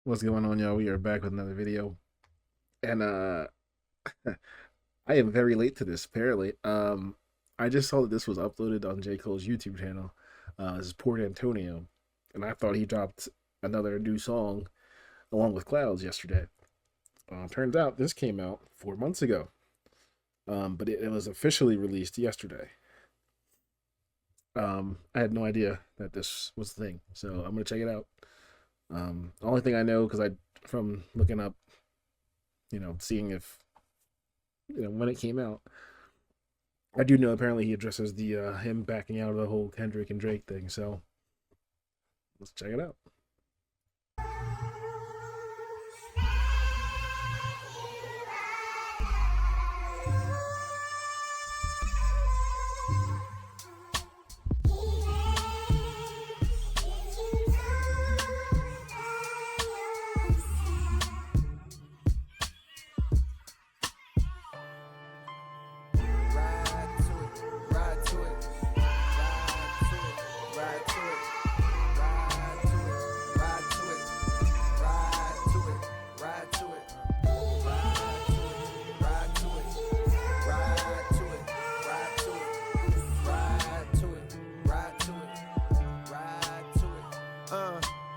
What's going on, y'all? We are back with another video. And I am very late to this, apparently. I just saw that this was uploaded on J. Cole's YouTube channel. This is Port Antonio. And I thought he dropped another new song along with Clouds yesterday. Turns out this came out 4 months ago. But it was officially released yesterday. I had no idea that this was the thing. So I'm gonna check it out. The only thing I know, because I from looking up, seeing if when it came out. I do know apparently he addresses the him backing out of the whole Kendrick and Drake thing. So let's check it out.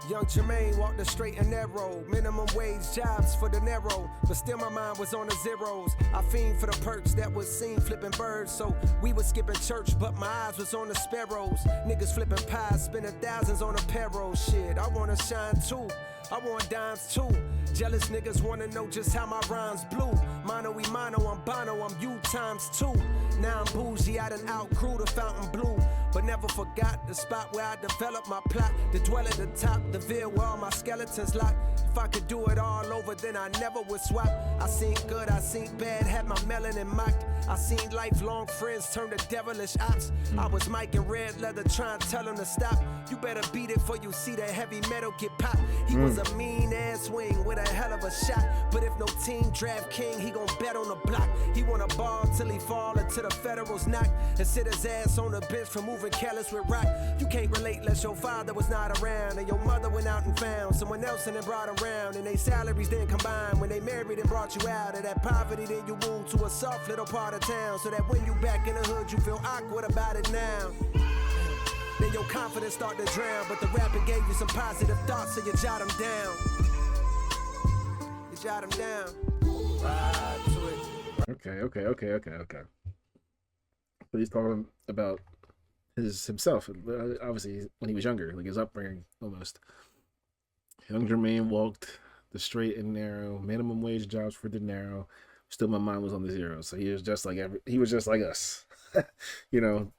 Young Jermaine walked the straight and narrow, minimum wage jobs for the narrow, but still my mind was on the zeros. I fiend for the perks that was seen flipping birds, so we was skipping church, but my eyes was on the sparrows. Niggas flipping pies, spending thousands on a payroll. Shit, I wanna shine too. I want dimes too. Jealous niggas wanna know just how my rhymes blew. Mono e mono, I'm Bono, I'm you times two. Now I'm bougie, I done outgrew the fountain blue, but never forgot the spot where I developed my plot. To dwell at the top, the veil where all my skeletons locked. If I could do it all over, then I never would swap. I seen good, I seen bad, had my melanin mocked. I seen lifelong friends turn to devilish ops. I was Mike in red leather trying to tell him to stop. You better beat it for you see that heavy metal get popped. He was a mean ass wing with a hell of a shot, but if no team draft king, he gon' bet on the block. He wanna ball till he fall until the Federals knock, and sit his ass on the bench for moving careless with rock. You can't relate unless your father was not around, and your mother went out and found someone else and then brought around, and they salaries didn't combine. When they married and brought you out of that poverty, then you moved to a soft little part of town, so that when you back in the hood, you feel awkward about it now. Then your confidence start to drown, but the rapping gave you some positive thoughts, so you jot them down. You jot them down. Ride to it. Okay. But he's talking about himself. Obviously, when he was younger, like his upbringing, almost. Young Jermaine walked the straight and narrow, minimum wage jobs for the narrow. Still, my mind was on the zero. So he was just like us, you know,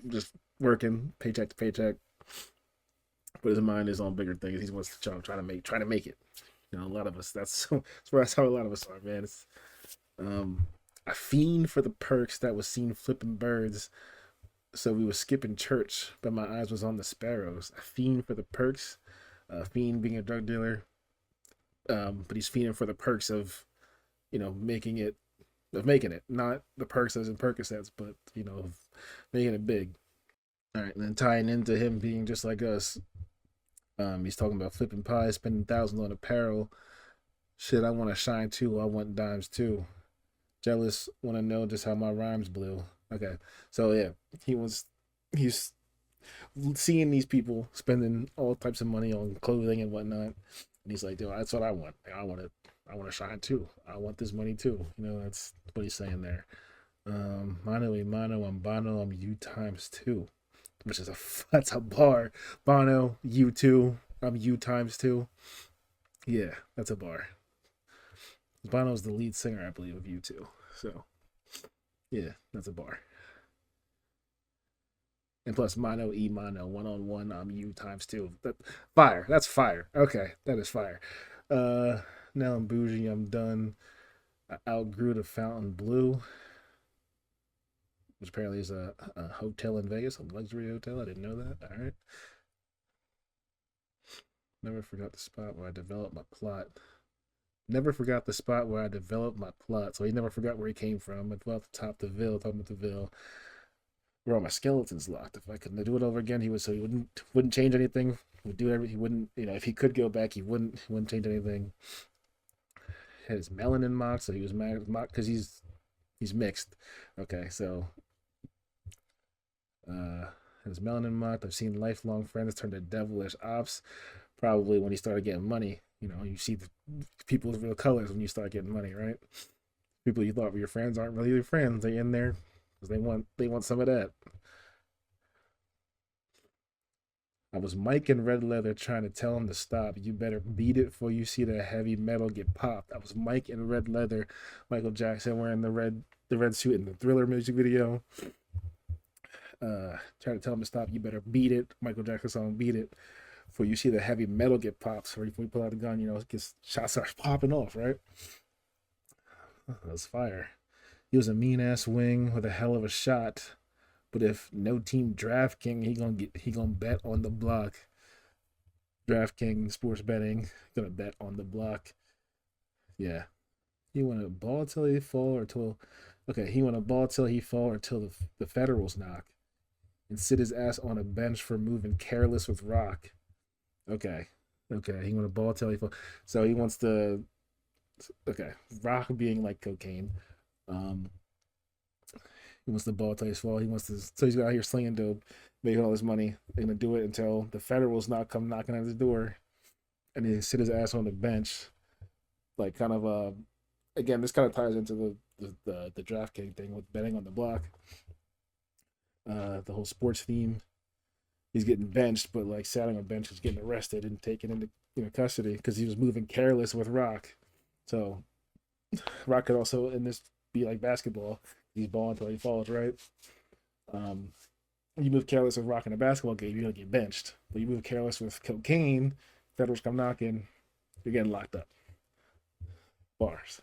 just working paycheck to paycheck. But his mind is on bigger things. He wants to try to make it. A lot of us. That's how a lot of us are, man. It's um, a fiend for the perks that was seen flipping birds. So we was skipping church, but my eyes was on the sparrows. A fiend for the perks, a fiend being a drug dealer. But he's fiending for the perks of, making it, not the perks as in Percocets, but of making it big. All right, and then tying into him being just like us, he's talking about flipping pies, spending thousands on apparel. Shit, I want to shine too. I want dimes too. Jealous, want to know just how my rhymes blew. Okay, so yeah, he's seeing these people spending all types of money on clothing and whatnot, and he's like, "Yo, that's what I want. I want to shine too. I want this money too." That's what he's saying there. Mano a mano, I'm Bono, I'm you times two, which is that's a bar. Bono, you two, I'm you times two. Yeah, that's a bar. Bono's the lead singer, I believe, of U2. So, yeah, that's a bar. And plus, mono, e mono, one on one, I'm you times two. Fire. That's fire. Okay, that is fire. Now I'm bougie. I'm done. I outgrew the Fountain Blue, which apparently is a hotel in Vegas, a luxury hotel. I didn't know that. All right. Never forgot the spot where I developed my plot. Never forgot the spot where I developed my plot. So he never forgot where he came from. I developed the top the Ville, talking about the Ville. where all my skeletons locked. If I could do it over again, he wouldn't change anything. Would do everything. He wouldn't, if he could go back, he wouldn't change anything. Had his melanin mocked, so he was mad because he's mixed. Okay, so his melanin mocked. I've seen lifelong friends turn to devilish ops. Probably when he started getting money. You see the people's real colors when you start getting money, right? People you thought were your friends aren't really your friends. They in there because they want some of that. I was Mike in red leather trying to tell him to stop. You better beat it before you see the heavy metal get popped. I was Mike in red leather, Michael Jackson wearing the red suit in the Thriller music video. Trying to tell him to stop. You better beat it. Michael Jackson song "Beat It" before you see the heavy metal get popped. So when you pull out the gun, it gets shots starts popping off, right? That was fire. He was a mean ass wing with a hell of a shot. But if no team DraftKings, he gonna bet on the block. DraftKings sports betting, gonna bet on the block. Yeah. He want to ball till he fall or till okay, he want to ball till he fall or till the Federals knock. And sit his ass on a bench for moving careless with rock. Okay. Okay. He want to ball till he fall. So he wants to okay. Rock being like cocaine. He wants the ball till he's fall. So he's out here slinging dope, making all this money. They're gonna do it until the Federals not come knocking at the door, and he sit his ass on the bench, like kind of again, this kind of ties into the DraftKings thing with betting on the block. The whole sports theme. He's getting benched, but like sat on a bench, he's getting arrested and taken into custody because he was moving careless with Rock. So Rock could also in this be like basketball. He's balling until he falls, right? You move careless with Rock in a basketball game, you're gonna get benched. But you move careless with cocaine, Federals come knocking, you're getting locked up. Bars.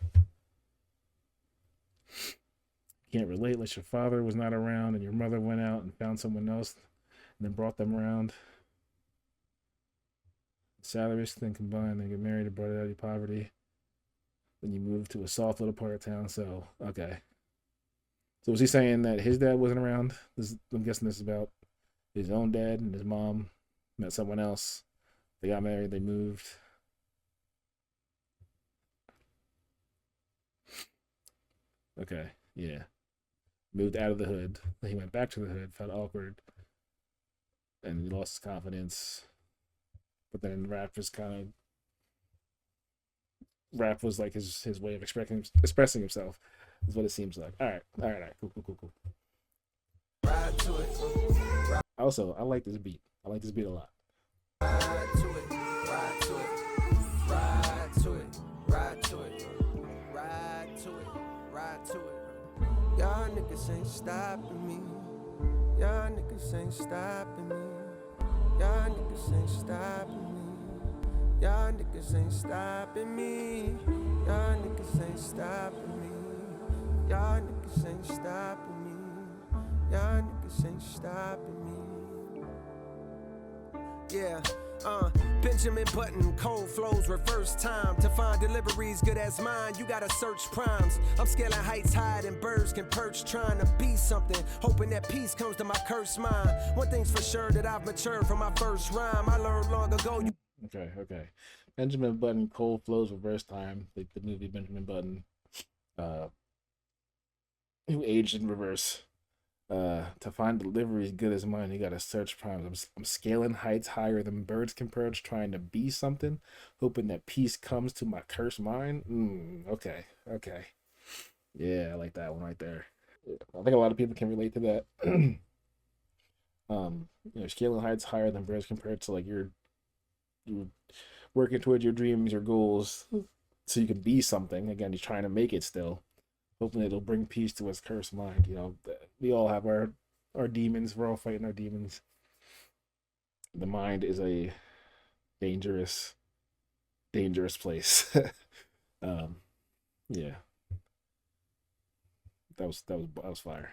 Can't relate unless your father was not around and your mother went out and found someone else and then brought them around. Salaries then combined, they get married and brought it out of poverty. Then you move to a soft little part of town. So, okay. So was he saying that his dad wasn't around? I'm guessing this is about his own dad and his mom met someone else. They got married, they moved. Okay, yeah. Moved out of the hood. Then he went back to the hood, felt awkward, and he lost his confidence. But then rap was like his way of expressing himself, is what it seems like. All right, cool. Ride to it. Also, I like this beat. I like this beat a lot. Ride to it. Ride to it. Ride to it. Ride to it. Ride to it. Ride to it. Y'all niggas ain't stopping me. Y'all niggas ain't stopping me. Y'all niggas ain't stopping me. Y'all niggas ain't stopping me. Y'all niggas ain't stopping me. Y'all niggas ain't stopping me. Y'all niggas ain't stopping me. Yeah, Benjamin Button, cold flows, reverse time. To find deliveries good as mine, you gotta search primes. I'm scaling heights higher than birds can perch, trying to be something, hoping that peace comes to my cursed mind. One thing's for sure, that I've matured from my first rhyme. I learned long ago. Okay. Benjamin Button, cold flows, reverse time. Like the movie Benjamin Button, who aged in reverse. To find deliveries good as mine, you gotta search primes. I'm scaling heights higher than birds can perch, trying to be something, hoping that peace comes to my cursed mind. Okay. Yeah, I like that one right there. I think a lot of people can relate to that. Scaling heights higher than birds can perch, so like you're working towards your dreams, your goals, so you can be something. Again, you're trying to make it still. Hoping it'll bring peace to his cursed mind. We all have our demons. We're all fighting our demons. The mind is a dangerous place. Yeah. That was fire.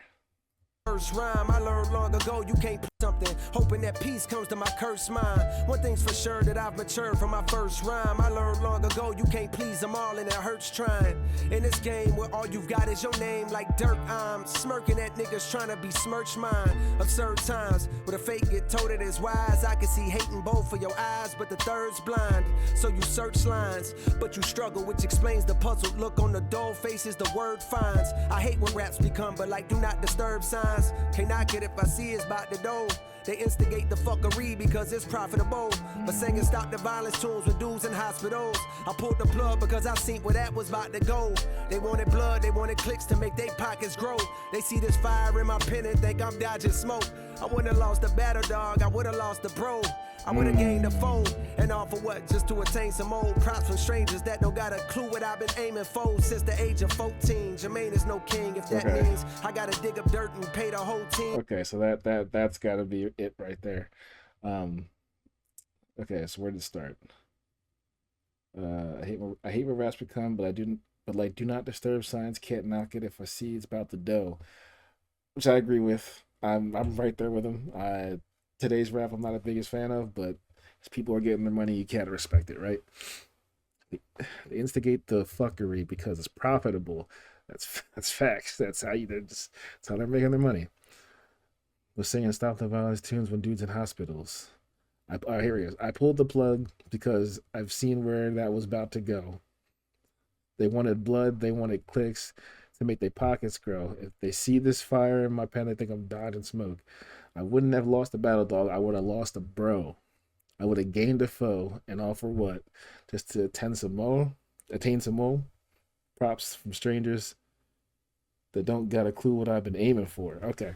First rhyme I learned long ago, you can't something, hoping that peace comes to my cursed mind. One thing's for sure, that I've matured from my first rhyme. I learned long ago you can't please them all, and it hurts trying. In this game where all you've got is your name, like dirt, I'm smirking at niggas trying to besmirch mine. Absurd times where the fake get told it is wise. I can see hate in both of your eyes, but the third's blind. So you search lines, but you struggle, which explains the puzzled look on the dull faces the word finds. I hate when raps become but like do not disturb signs. Can't knock it if I see it's about to do. They instigate the fuckery because it's profitable. But singing stop the violence tunes with dudes in hospitals. I pulled the plug because I seen where that was about to go. They wanted blood, they wanted clicks to make their pockets grow. They see this fire in my pen and think I'm dodging smoke. I wouldn't have lost the battle, dog, I would have lost the bro. I would have gained a phone, and all for what? Just to attain some old props from strangers that don't got a clue what I've been aiming for since the age of 14. Jermaine is no king, if that means I gotta dig up dirt and pay the whole team. Okay, so that's gotta be it right there. Okay, so where did it start? I hate where raps become, but do not disturb signs, can't knock it if I see it's about the dough, which I agree with. I'm right there with him. Today's rap I'm not the biggest fan of, but as people are getting their money, you can't respect it, right? They instigate the fuckery because it's profitable. That's facts. That's how they're making their money. Was singing stop the violence tunes when dudes in hospitals. Here he is. I pulled the plug because I've seen where that was about to go. They wanted blood, they wanted clicks to make their pockets grow. If they see this fire in my pen, they think I'm dodging smoke. I wouldn't have lost a battle, dog. I would have lost a bro. I would have gained a foe, and all for what? Just to attain some more props from strangers that don't got a clue what I've been aiming for. Okay.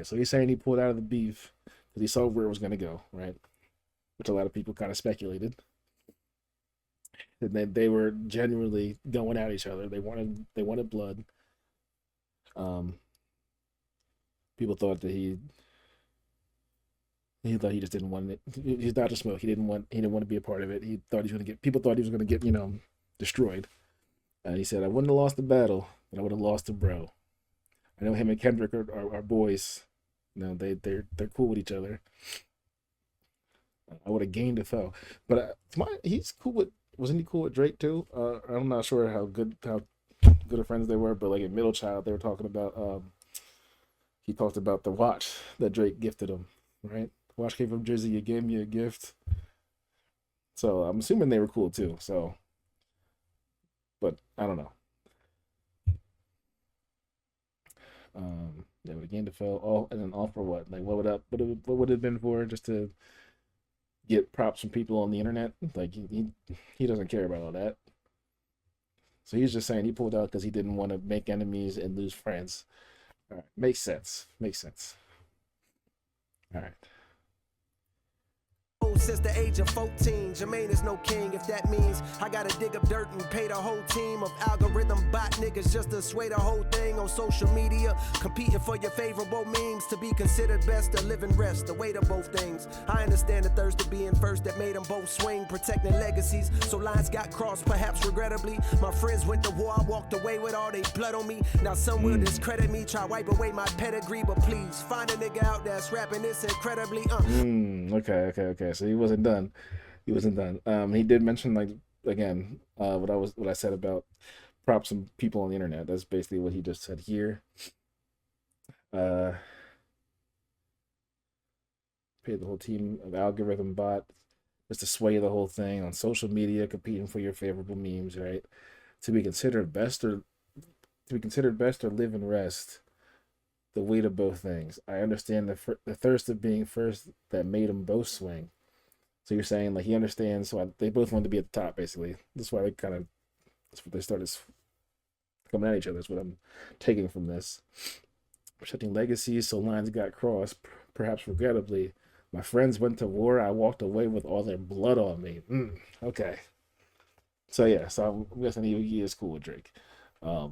So he's saying he pulled out of the beef because he saw where it was going to go, right? Which a lot of people kind of speculated. And then they were genuinely going at each other. They wanted blood. People thought that he thought he just didn't want it. He's not to smoke. He didn't want to be a part of it. People thought he was gonna get destroyed. And he said, I wouldn't have lost the battle, but I would have lost a bro. I know him and Kendrick are boys. They're cool with each other. I would have gained a foe. But he's cool with. Wasn't he cool with Drake too? I'm not sure how good of friends they were, but like in Middle Child, they were talking about. He talked about the watch that Drake gifted him, right? The watch came from Jersey. You gave me a gift. So I'm assuming they were cool too. So, but I don't know. They would have gained a foe. All and then all for what? Like what would it have been for? Just to get props from people on the internet? Like he doesn't care about all that. So he's just saying he pulled out because he didn't want to make enemies and lose friends. All right, makes sense. All right. Since the age of 14, Jermaine is no king, if that means I gotta dig up dirt and pay the whole team of algorithm bot niggas just to sway the whole thing on social media, competing for your favorable memes to be considered best or live and rest, the weight of both things. I understand the thirst of being first that made them both swing, protecting legacies, so lines got crossed, perhaps regrettably. My friends went to war, I walked away with all they blood on me. Now some will discredit me, try wipe away my pedigree, but please find a nigga out that's rapping this incredibly. Okay. So he wasn't done. He did mention, like, again, what I said about props and people on the internet. That's basically what he just said here. Paid the whole team of algorithm bot just to sway the whole thing on social media, competing for your favorable memes, right? To be considered best or live and rest. The weight of both things. I understand the thirst of being first that made them both swing. So you're saying like he understands. So they both wanted to be at the top, basically. That's why that's what they started coming at each other. That's what I'm taking from this. Protecting legacies, so lines got crossed, perhaps regrettably. My friends went to war. I walked away with all their blood on me. Okay. So yeah, so I'm guessing he is cool with Drake. But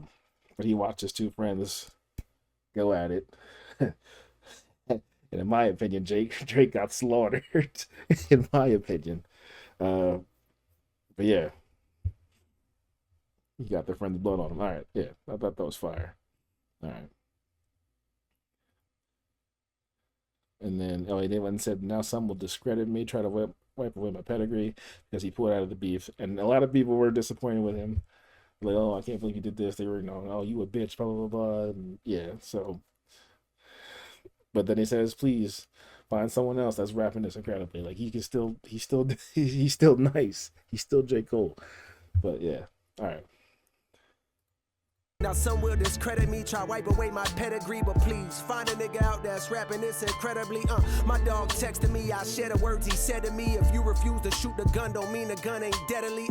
he watched his two friends go at it. And in my opinion, Drake got slaughtered. In my opinion. But yeah. He got their friend's blood on him. All right. Yeah. I thought that was fire. All right. And then they went and said, now some will discredit me, try to wipe away my pedigree because he pulled out of the beef. And a lot of people were disappointed with him. Like, oh, I can't believe you did this. They were, oh, you a bitch, blah, blah, blah, blah. And yeah, so. But then he says, please find someone else that's rapping this incredibly. Like, he's still nice. He's still J. Cole. But yeah, all right. Now some will discredit me, try wipe away my pedigree, but please find a nigga out that's rapping this incredibly. My dog texted me, I share the words he said to me. If you refuse to shoot the gun, don't mean the gun ain't deadly.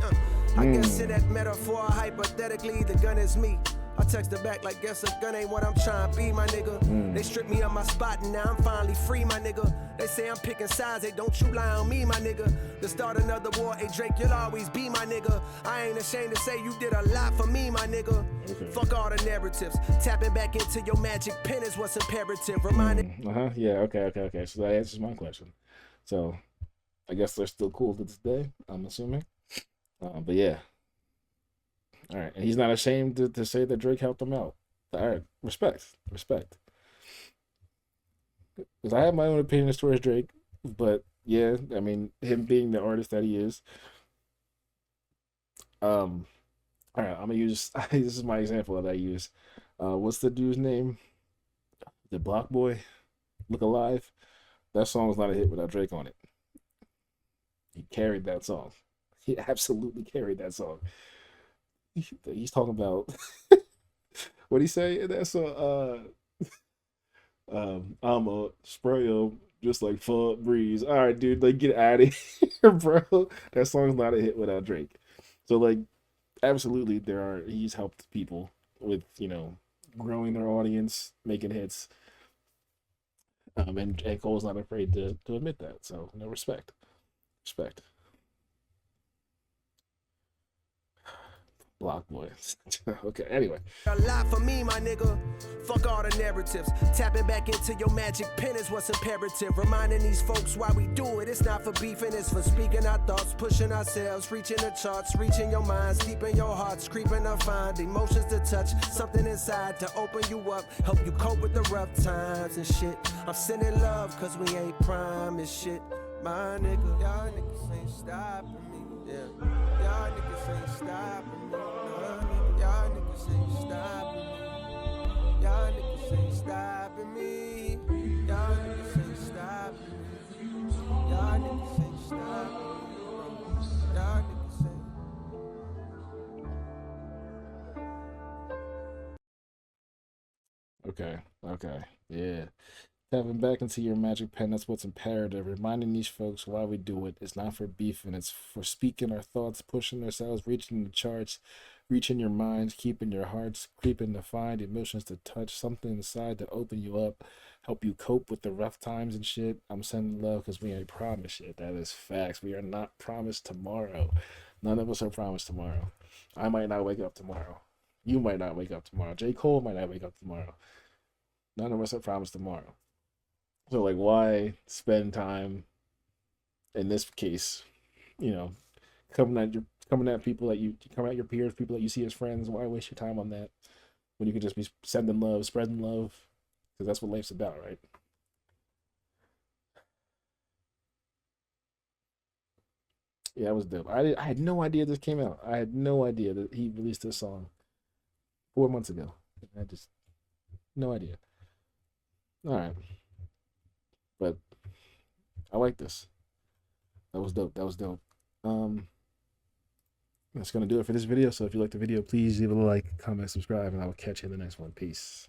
I guess in that metaphor, hypothetically, the gun is me. I texted back like, guess a gun ain't what I'm trying to be, my nigga. They stripped me of my spot and now I'm finally free, my nigga. They say I'm picking sides, they don't you lie on me, my nigga. To start another war, hey Drake, you'll always be my nigga. I ain't ashamed to say you did a lot for me, my nigga. Okay. Fuck all the narratives. Tapping back into your magic pen is what's imperative. Reminding. Yeah, okay. So that answers my question. So I guess they're still cool to this day, I'm assuming. But yeah. All right, and he's not ashamed to say that Drake helped him out. All right, respect. Because I have my own opinion towards Drake, but yeah, I mean, him being the artist that he is. All right, I'm gonna use this is my example that I use. What's the dude's name? The Block Boy, Look Alive. That song was not a hit without Drake on it. He carried that song. He absolutely carried that song. He's talking about what he say in that song? I'm a sprayer just like fuck breeze. All right, dude, like get out of here, bro. That song's not a hit without Drake. So like, absolutely, he's helped people with growing their audience, making hits. And J. Cole's not afraid to admit that. So no, respect. Block Boy. Okay, anyway. A lot for me, my nigga. Fuck all the narratives. Tapping back into your magic pen is what's imperative. Reminding these folks why we do it. It's not for beefing, it's for speaking our thoughts, pushing ourselves, reaching the charts, reaching your minds, deep in your hearts, creeping to find emotions to touch, something inside to open you up, help you cope with the rough times and shit. I'm sending love cause we ain't promised shit. My nigga, y'all niggas ain't stopping me. Yeah. Y'all niggas ain't stopping me. Y'all niggas ain't stopping me. Y'all niggas ain't stopping me. Y'all niggas ain't stopping me. Y'all niggas ain't stopping me. Y'all niggas ain't. Okay. Yeah. Tapping back into your magic pen, that's what's imperative. Reminding these folks why we do it. It's not for beefing, it's for speaking our thoughts, pushing ourselves, reaching the charts, reaching your minds, keeping your hearts, creeping to find emotions to touch, something inside to open you up, help you cope with the rough times and shit. I'm sending love because we ain't promised shit. That is facts. We are not promised tomorrow. None of us are promised tomorrow. I might not wake up tomorrow. You might not wake up tomorrow. J. Cole might not wake up tomorrow. None of us are promised tomorrow. So like, why spend time in this case, coming at people that coming at your peers, people that you see as friends? Why waste your time on that when you could just be sending love, spreading love? Because that's what life's about, right? Yeah, it was dope. I had no idea this came out. I had no idea that he released this song 4 months ago. I just no idea. All right. But I like this. That was dope. That's gonna do it for this video. So if you like the video, please leave a like, comment, subscribe, and I will catch you in the next one. Peace.